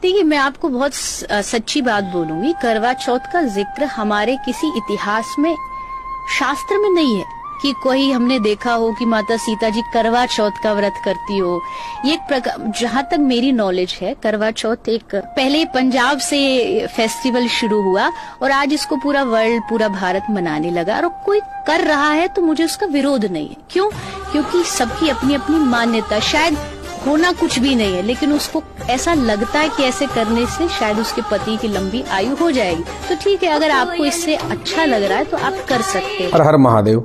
देखिए, मैं आपको बहुत सच्ची बात बोलूंगी, करवा चौथ का जिक्र हमारे किसी इतिहास में, शास्त्र में नहीं है कि कोई हमने देखा हो कि माता सीता जी करवा चौथ का व्रत करती हो। ये एक प्रकार, जहाँ तक मेरी नॉलेज है, करवा चौथ एक पहले पंजाब से फेस्टिवल शुरू हुआ और आज इसको पूरा वर्ल्ड, पूरा भारत मनाने लगा। और कोई कर रहा है तो मुझे उसका विरोध नहीं है। क्यों? क्योंकि सबकी अपनी अपनी मान्यता, शायद होना कुछ भी नहीं है, लेकिन उसको ऐसा लगता है कि ऐसे करने से शायद उसके पति की लंबी आयु हो जाएगी। तो ठीक है, अगर आपको इससे अच्छा लग रहा है तो आप कर सकते हैं। हर हर महादेव।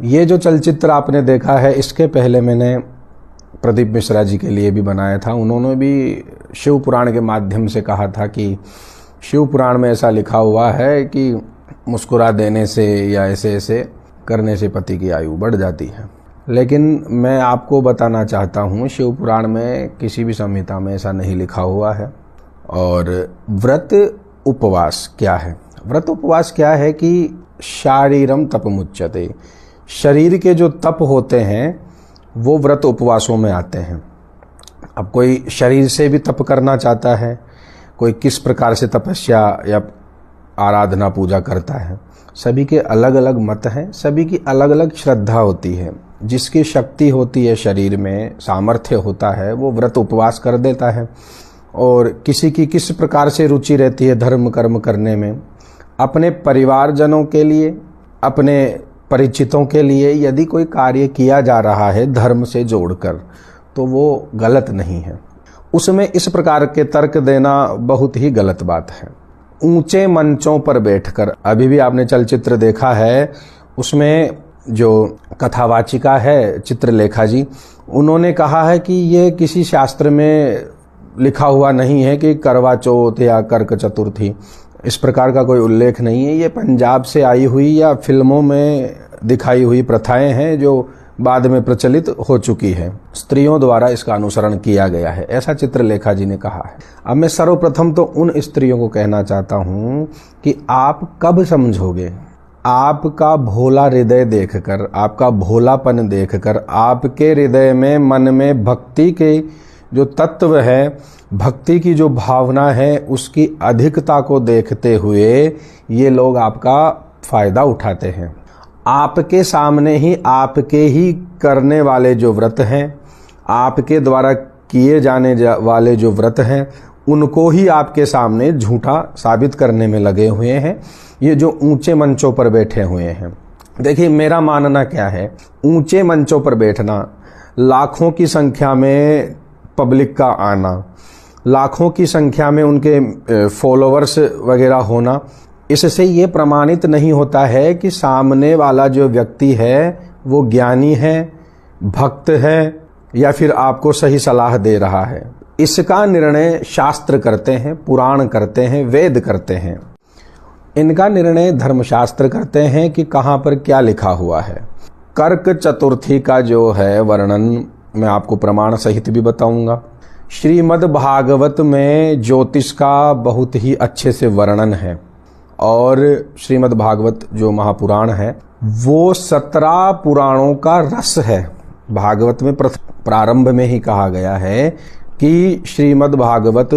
ये जो चलचित्र आपने देखा है, इसके पहले मैंने प्रदीप मिश्रा जी के लिए भी बनाया था। उन्होंने भी शिव पुराण के माध्यम से कहा था कि शिव पुराण में ऐसा लिखा हुआ है कि मुस्कुरा देने से या ऐसे ऐसे करने से पति की आयु बढ़ जाती है। लेकिन मैं आपको बताना चाहता हूँ, शिव पुराण में किसी भी संहिता में ऐसा नहीं लिखा हुआ है। और व्रत उपवास क्या है? व्रत उपवास क्या है कि शारीरम तपमुच्यते, शरीर के जो तप होते हैं वो व्रत उपवासों में आते हैं। अब कोई शरीर से भी तप करना चाहता है, कोई किस प्रकार से तपस्या या आराधना पूजा करता है, सभी के अलग अलग मत हैं, सभी की अलग अलग श्रद्धा होती है। जिसकी शक्ति होती है शरीर में, सामर्थ्य होता है, वो व्रत उपवास कर देता है। और किसी की किस प्रकार से रुचि रहती है धर्म कर्म करने में, अपने परिवारजनों के लिए, अपने परिचितों के लिए यदि कोई कार्य किया जा रहा है धर्म से जोड़कर, तो वो गलत नहीं है। उसमें इस प्रकार के तर्क देना बहुत ही गलत बात है। ऊंचे मंचों पर बैठकर, अभी भी आपने चलचित्र देखा है, उसमें जो कथावाचिका है चित्रलेखा जी, उन्होंने कहा है कि ये किसी शास्त्र में लिखा हुआ नहीं है कि करवा चौथ या कर्क चतुर्थी, इस प्रकार का कोई उल्लेख नहीं है। ये पंजाब से आई हुई या फिल्मों में दिखाई हुई प्रथाएं हैं जो बाद में प्रचलित हो चुकी है। स्त्रियों द्वारा इसका अनुसरण किया गया है, ऐसा चित्रलेखा जी ने कहा है। अब मैं सर्वप्रथम तो उन स्त्रियों को कहना चाहता हूं कि आप कब समझोगे? आपका भोला हृदय देखकर, आपका भोलापन देखकर, आपके हृदय में, मन में भक्ति के जो तत्व है, भक्ति की जो भावना है, उसकी अधिकता को देखते हुए ये लोग आपका फायदा उठाते हैं। आपके सामने ही, आपके ही करने वाले जो व्रत हैं, आपके द्वारा किए जाने वाले जो व्रत हैं, उनको ही आपके सामने झूठा साबित करने में लगे हुए हैं ये जो ऊंचे मंचों पर बैठे हुए हैं। देखिए, मेरा मानना क्या है, ऊंचे मंचों पर बैठना, लाखों की संख्या में पब्लिक का आना, लाखों की संख्या में उनके फॉलोअर्स वगैरह होना, इससे ये प्रमाणित नहीं होता है कि सामने वाला जो व्यक्ति है वो ज्ञानी है, भक्त है, या फिर आपको सही सलाह दे रहा है। इसका निर्णय शास्त्र करते हैं, पुराण करते हैं, वेद करते हैं। इनका निर्णय धर्मशास्त्र करते हैं कि कहाँ पर क्या लिखा हुआ है। कर्क चतुर्थी का जो है वर्णन मैं आपको प्रमाण सहित भी बताऊंगा। श्रीमद् भागवत में ज्योतिष का बहुत ही अच्छे से वर्णन है। और श्रीमद् भागवत जो महापुराण है वो 17 पुराणों का रस है। भागवत में प्रारंभ में ही कहा गया है कि श्रीमद् भागवत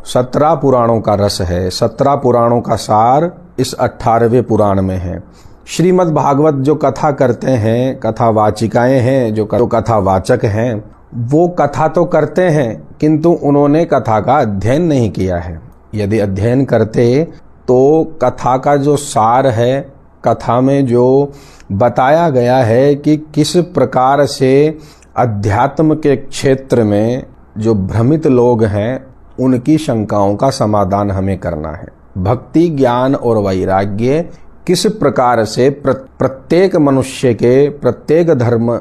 17 पुराणों का रस है। 17 पुराणों का सार इस 18वें पुराण में है। श्रीमद् भागवत जो कथा करते हैं, कथावाचिकाएं हैं, जो कथावाचक हैं, वो कथा तो करते हैं किंतु उन्होंने कथा का अध्ययन नहीं किया है। यदि अध्ययन करते तो कथा का जो सार है, कथा में जो बताया गया है कि किस प्रकार से अध्यात्म के क्षेत्र में जो भ्रमित लोग हैं उनकी शंकाओं का समाधान हमें करना है। भक्ति, ज्ञान और वैराग्य किस प्रकार से प्रत्येक मनुष्य के, प्रत्येक धर्म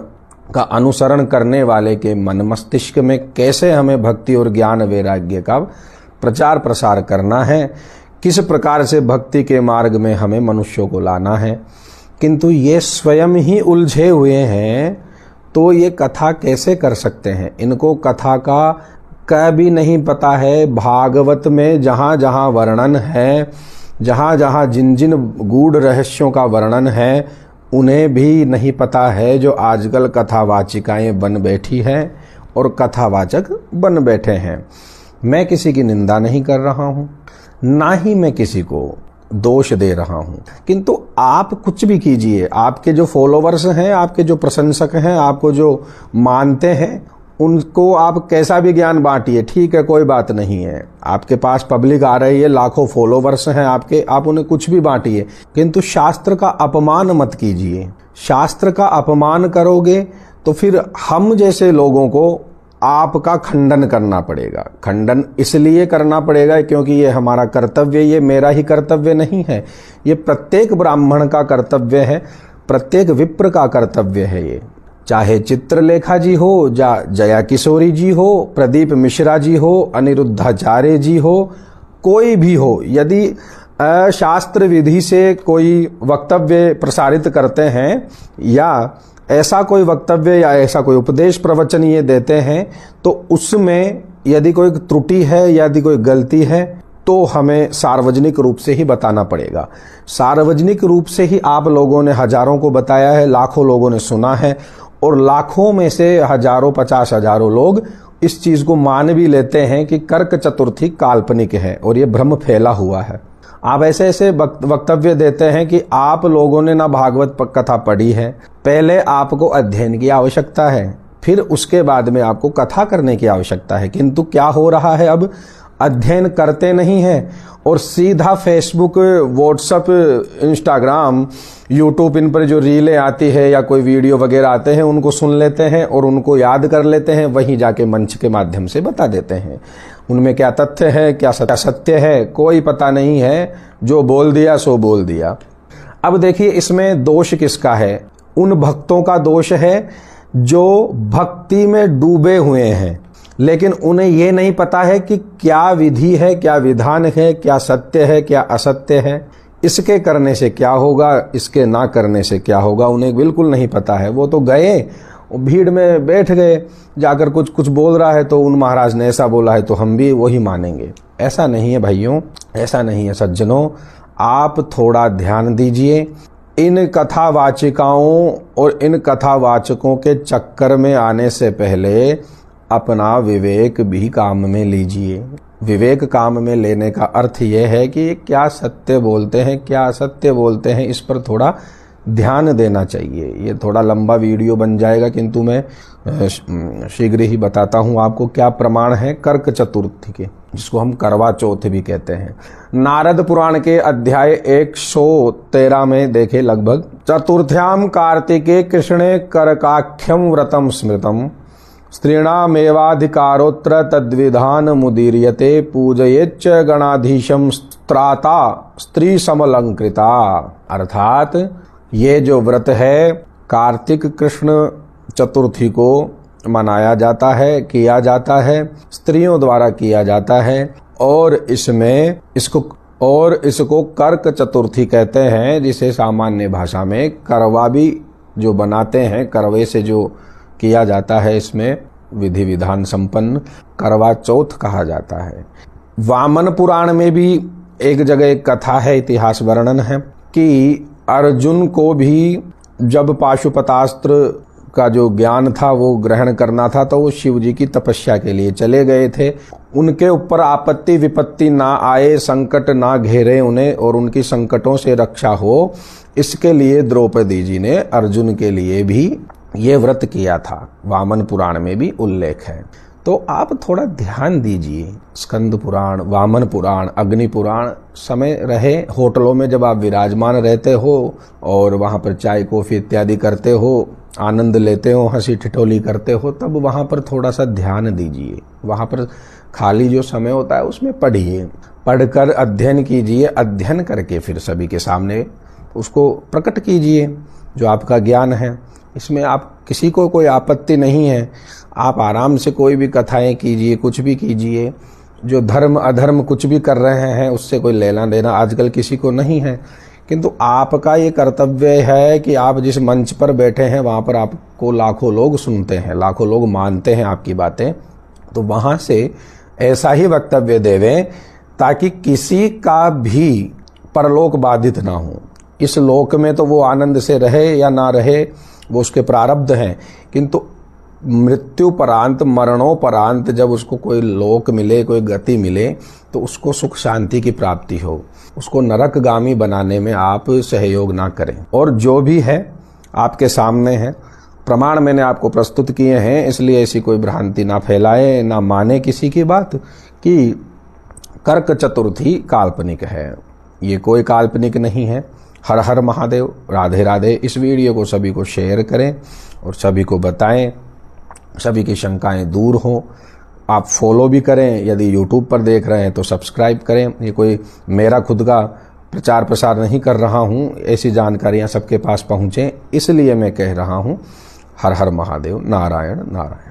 का अनुसरण करने वाले के मन मस्तिष्क में कैसे हमें भक्ति और ज्ञान वैराग्य का प्रचार प्रसार करना है, किस प्रकार से भक्ति के मार्ग में हमें मनुष्यों को लाना है। किंतु ये स्वयं ही उलझे हुए हैं तो ये कथा कैसे कर सकते हैं? इनको कथा का भी नहीं पता है। भागवत में जहाँ जहाँ वर्णन है, जहाँ जहाँ जिन जिन गूढ़ रहस्यों का वर्णन है, उन्हें भी नहीं पता है जो आजकल कथावाचिकाएं बन बैठी हैं और कथावाचक बन बैठे हैं। मैं किसी की निंदा नहीं कर रहा हूं, ना ही मैं किसी को दोष दे रहा हूं, किंतु आप कुछ भी कीजिए, आपके जो फॉलोवर्स हैं, आपके जो प्रशंसक हैं, आपको जो मानते हैं, उनको आप कैसा भी ज्ञान बांटिए, ठीक है, कोई बात नहीं है। आपके पास पब्लिक आ रही है, लाखों फॉलोवर्स हैं आपके, आप उन्हें कुछ भी बांटिए, किंतु शास्त्र का अपमान मत कीजिए। शास्त्र का अपमान करोगे तो फिर हम जैसे लोगों को आपका खंडन करना पड़ेगा। खंडन इसलिए करना पड़ेगा क्योंकि ये हमारा कर्तव्य, ये मेरा ही कर्तव्य नहीं है, ये प्रत्येक ब्राह्मण का कर्तव्य है, प्रत्येक विप्र का कर्तव्य है। ये चाहे चित्रलेखा जी हो, जया किशोरी जी हो, प्रदीप मिश्रा जी हो, अनिरुद्धाचार्य जी हो, कोई भी हो, यदि शास्त्र विधि से कोई वक्तव्य प्रसारित करते हैं या ऐसा कोई वक्तव्य या ऐसा कोई उपदेश प्रवचन ये देते हैं, तो उसमें यदि कोई त्रुटि है, यदि कोई गलती है, तो हमें सार्वजनिक रूप से ही बताना पड़ेगा। सार्वजनिक रूप से ही आप लोगों ने हजारों को बताया है, लाखों लोगों ने सुना है, और लाखों में से हजारों 50 हजारों लोग इस चीज को मान भी लेते हैं कि कर्क चतुर्थी काल्पनिक है और ये भ्रम फैला हुआ है। आप ऐसे ऐसे वक्तव्य देते हैं कि आप लोगों ने ना भागवत कथा पढ़ी है, पहले आपको अध्ययन की आवश्यकता है, फिर उसके बाद में आपको कथा करने की आवश्यकता है। किंतु क्या हो रहा है, अब अध्ययन करते नहीं हैं और सीधा फेसबुक, व्हाट्सएप, इंस्टाग्राम, यूट्यूब, इन पर जो रीलें आती है या कोई वीडियो वगैरह आते हैं उनको सुन लेते हैं और उनको याद कर लेते हैं, वहीं जाके मंच के माध्यम से बता देते हैं। उनमें क्या तथ्य है, क्या सत्य है, कोई पता नहीं है, जो बोल दिया सो बोल दिया। अब देखिए इसमें दोष किसका है? उन भक्तों का दोष है जो भक्ति में डूबे हुए हैं, लेकिन उन्हें ये नहीं पता है कि क्या विधि है, क्या विधान है, क्या सत्य है, क्या असत्य है, इसके करने से क्या होगा, इसके ना करने से क्या होगा, उन्हें बिल्कुल नहीं पता है। वो तो गए, भीड़ में बैठ गए, जाकर कुछ बोल रहा है तो उन महाराज ने ऐसा बोला है तो हम भी वही मानेंगे। ऐसा नहीं है भाइयों, ऐसा नहीं है सज्जनों। आप थोड़ा ध्यान दीजिए, इन कथावाचिकाओं और इन कथावाचकों के चक्कर में आने से पहले अपना विवेक भी काम में लीजिए। विवेक काम में लेने का अर्थ यह है कि क्या सत्य बोलते हैं, क्या असत्य बोलते हैं, इस पर थोड़ा ध्यान देना चाहिए। ये थोड़ा लंबा वीडियो बन जाएगा, किंतु मैं शीघ्र ही बताता हूँ आपको क्या प्रमाण है कर्क चतुर्थी के, जिसको हम करवा चौथ भी कहते हैं। नारद पुराण के अध्याय 113 में देखे लगभग, चतुर्थ्याम कार्तिके कृष्णे करकाख्यम व्रतम स्मृतम स्त्रीणामेवाधिकारोत्र तद्विधान मुदीर्यते पूजयेच्च गणाधीशम स्त्राता स्त्री समलंकृता। अर्थात ये जो व्रत है कार्तिक कृष्ण चतुर्थी को मनाया जाता है, किया जाता है, स्त्रियों द्वारा किया जाता है, और इसको कर्क चतुर्थी कहते हैं, जिसे सामान्य भाषा में करवा भी जो बनाते हैं, करवे से जो किया जाता है, इसमें विधि विधान संपन्न करवा चौथ कहा जाता है। वामन पुराण में भी एक जगह एक कथा है, इतिहास वर्णन है कि अर्जुन को भी जब पाशुपतास्त्र का जो ज्ञान था वो ग्रहण करना था, तो वो शिव जी की तपस्या के लिए चले गए थे। उनके ऊपर आपत्ति विपत्ति ना आए, संकट ना घेरे उन्हें, और उनकी संकटों से रक्षा हो, इसके लिए द्रौपदी जी ने अर्जुन के लिए भी ये व्रत किया था। वामन पुराण में भी उल्लेख है। तो आप थोड़ा ध्यान दीजिए, स्कंद पुराण, वामन पुराण, अग्नि पुराण, समय रहे होटलों में जब आप विराजमान रहते हो और वहां पर चाय कॉफी इत्यादि करते हो, आनंद लेते हो, हंसी ठिठोली करते हो, तब वहां पर थोड़ा सा ध्यान दीजिए। वहां पर खाली जो समय होता है उसमें पढ़िए, पढ़कर अध्ययन कीजिए, अध्ययन करके फिर सभी के सामने उसको प्रकट कीजिए जो आपका ज्ञान है। इसमें आप किसी को कोई आपत्ति नहीं है, आप आराम से कोई भी कथाएं कीजिए, कुछ भी कीजिए। जो धर्म अधर्म कुछ भी कर रहे हैं उससे कोई लेना देना आजकल किसी को नहीं है, किंतु आपका ये कर्तव्य है कि आप जिस मंच पर बैठे हैं वहां पर आपको लाखों लोग सुनते हैं, लाखों लोग मानते हैं आपकी बातें, तो वहां से ऐसा ही वक्तव्य देवें ताकि किसी का भी परलोक बाधित ना हो। इस लोक में तो वो आनंद से रहे या ना रहे वो उसके प्रारब्ध हैं, किंतु मृत्युपरांत, मरणोपरांत जब उसको कोई लोक मिले, कोई गति मिले, तो उसको सुख शांति की प्राप्ति हो, उसको नरकगामी बनाने में आप सहयोग ना करें। और जो भी है आपके सामने है, प्रमाण मैंने आपको प्रस्तुत किए हैं, इसलिए ऐसी कोई भ्रांति ना फैलाए, ना माने किसी की बात कि कर्क चतुर्थी काल्पनिक है। ये कोई काल्पनिक नहीं है। हर हर महादेव, राधे राधे। इस वीडियो को सभी को शेयर करें और सभी को बताएं, सभी की शंकाएं दूर हों। आप फॉलो भी करें, यदि यूट्यूब पर देख रहे हैं तो सब्सक्राइब करें। ये कोई मेरा खुद का प्रचार प्रसार नहीं कर रहा हूं, ऐसी जानकारियां सबके पास पहुंचे इसलिए मैं कह रहा हूं। हर हर महादेव, नारायण नारायण।